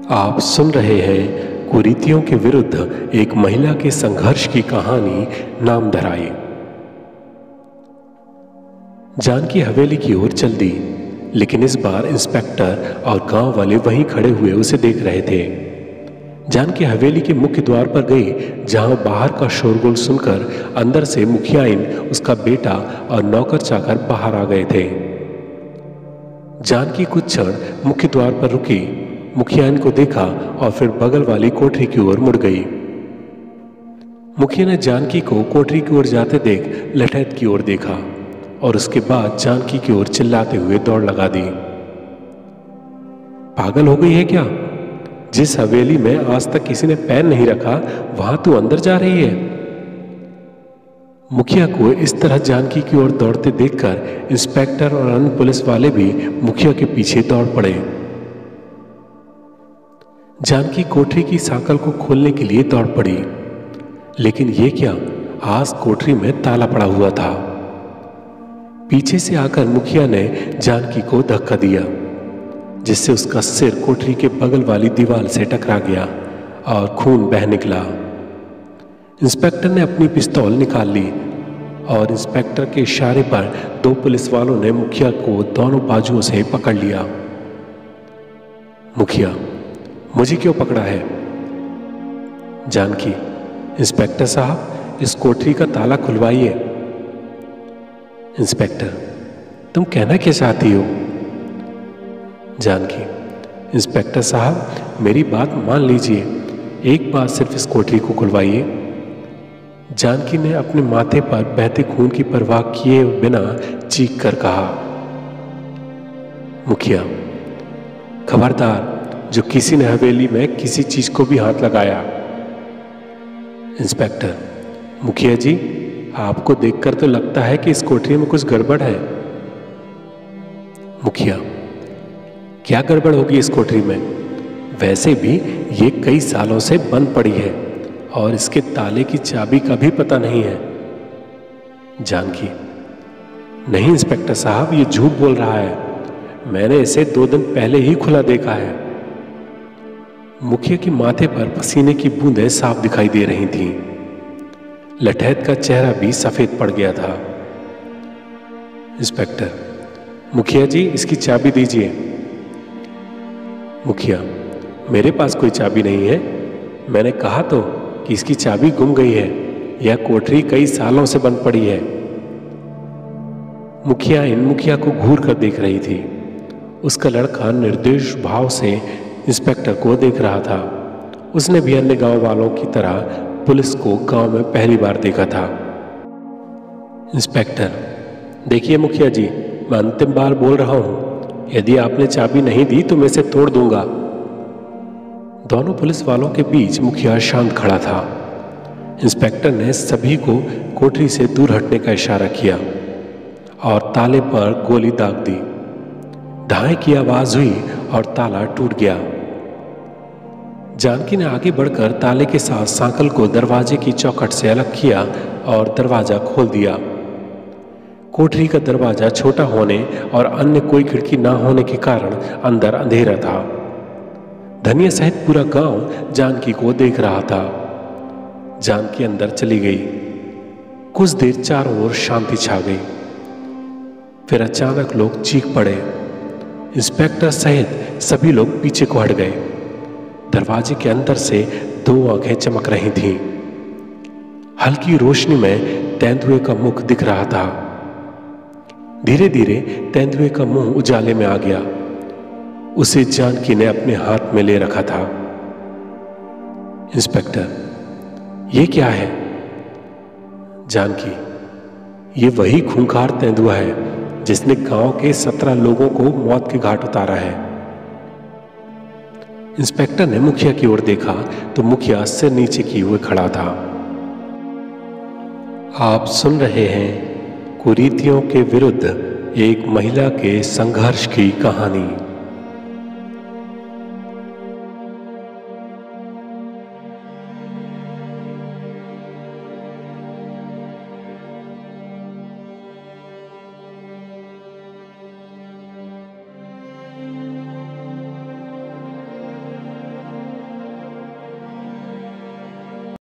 आप सुन रहे हैं कुरीतियों के विरुद्ध एक महिला के संघर्ष की कहानी नाम धराई। जानकी हवेली की ओर चल दी, लेकिन इस बार इंस्पेक्टर और गांव वाले वहीं खड़े हुए उसे देख रहे थे। जानकी हवेली के मुख्य द्वार पर गई, जहां बाहर का शोरगुल सुनकर अंदर से मुखियाइन, उसका बेटा और नौकर चाकर बाहर आ गए थे। जानकी कुछ क्षण मुख्य द्वार पर रुकी, मुखियाइन को देखा और फिर बगल वाली कोठरी की ओर मुड़ गई। मुखिया ने जानकी को कोठरी की ओर जाते देख लठैत की ओर देखा और उसके बाद जानकी की ओर चिल्लाते हुए दौड़ लगा दी। पागल हो गई है क्या? जिस हवेली में आज तक किसी ने पैर नहीं रखा, वहां तू अंदर जा रही है? मुखिया को इस तरह जानकी की ओर दौड़ते देखकर इंस्पेक्टर और अन्य पुलिस वाले भी मुखिया के पीछे दौड़ पड़े। जानकी कोठरी की सांकल को खोलने के लिए दौड़ पड़ी, लेकिन ये क्या, आज कोठरी में ताला पड़ा हुआ था। पीछे से आकर मुखिया ने जानकी को धक्का दिया, जिससे उसका सिर कोठरी के बगल वाली दीवार से टकरा गया और खून बह निकला। इंस्पेक्टर ने अपनी पिस्तौल निकाल ली और इंस्पेक्टर के इशारे पर दो पुलिस वालों ने मुखिया को दोनों बाजुओं से पकड़ लिया। मुखिया, मुझे क्यों पकड़ा है? जानकी, इंस्पेक्टर साहब, इस कोठरी का ताला खुलवाइए। इंस्पेक्टर, तुम कहना क्या चाहती हो? जानकी, इंस्पेक्टर साहब, मेरी बात मान लीजिए, एक बार सिर्फ इस कोठरी को खुलवाइए। जानकी ने अपने माथे पर बहते खून की परवाह किए बिना चीख कर कहा। मुखिया, खबरदार, जो किसी ने हवेली में किसी चीज को भी हाथ लगाया। इंस्पेक्टर, मुखिया जी, आपको देखकर तो लगता है कि इस कोठरी में कुछ गड़बड़ है। मुखिया, क्या गड़बड़ होगी इस कोठरी में? वैसे भी ये कई सालों से बंद पड़ी है और इसके ताले की चाबी का भी पता नहीं है। जानकी, नहीं इंस्पेक्टर साहब, ये झूठ बोल रहा है, मैंने इसे 2 दिन पहले ही खुला देखा है। मुखिया के माथे पर पसीने की बूंदें साफ दिखाई दे रही थीं। लठैत का चेहरा भी सफेद पड़ गया था। इंस्पेक्टर, मुखिया जी, इसकी चाबी दीजिए। मुखिया, मेरे पास कोई चाबी नहीं है, मैंने कहा तो कि इसकी चाबी गुम गई है, यह कोठरी कई सालों से बंद पड़ी है। मुखिया को घूर कर देख रही थी। उसका लड़का निर्दोष भाव से इंस्पेक्टर को देख रहा था। उसने भी अन्य गांव वालों की तरह पुलिस को गांव में पहली बार देखा था। इंस्पेक्टर, देखिए मुखिया जी, मैं अंतिम बार बोल रहा हूं, यदि आपने चाबी नहीं दी तो मैं इसे तोड़ दूंगा। दोनों पुलिस वालों के बीच मुखिया शांत खड़ा था। इंस्पेक्टर ने सभी को कोठरी से दूर हटने का इशारा किया और ताले पर गोली दाग दी। धाए की आवाज हुई और ताला टूट गया। जानकी ने आगे बढ़कर ताले के साथ सांकल को दरवाजे की चौखट से अलग किया और दरवाजा खोल दिया। कोठरी का दरवाजा छोटा होने और अन्य कोई खिड़की ना होने के कारण अंदर अंधेरा था। धनिया सहित पूरा गांव जानकी को देख रहा था। जानकी अंदर चली गई। कुछ देर चारों ओर शांति छा गई। फिर अचानक लोग चीख पड़े। इंस्पेक्टर सहित सभी लोग पीछे को हट गए। दरवाजे के अंदर से 2 आंखें चमक रही थीं। हल्की रोशनी में तेंदुए का मुख दिख रहा था। धीरे धीरे तेंदुए का मुंह उजाले में आ गया। उसे जानकी ने अपने हाथ में ले रखा था। इंस्पेक्टर, ये क्या है? जानकी, ये वही खूंखार तेंदुआ है जिसने गांव के 17 लोगों को मौत के घाट उतारा है। इंस्पेक्टर ने मुखिया की ओर देखा तो मुखिया सिर नीचे किए हुए खड़ा था। आप सुन रहे हैं कुरीतियों के विरुद्ध एक महिला के संघर्ष की कहानी।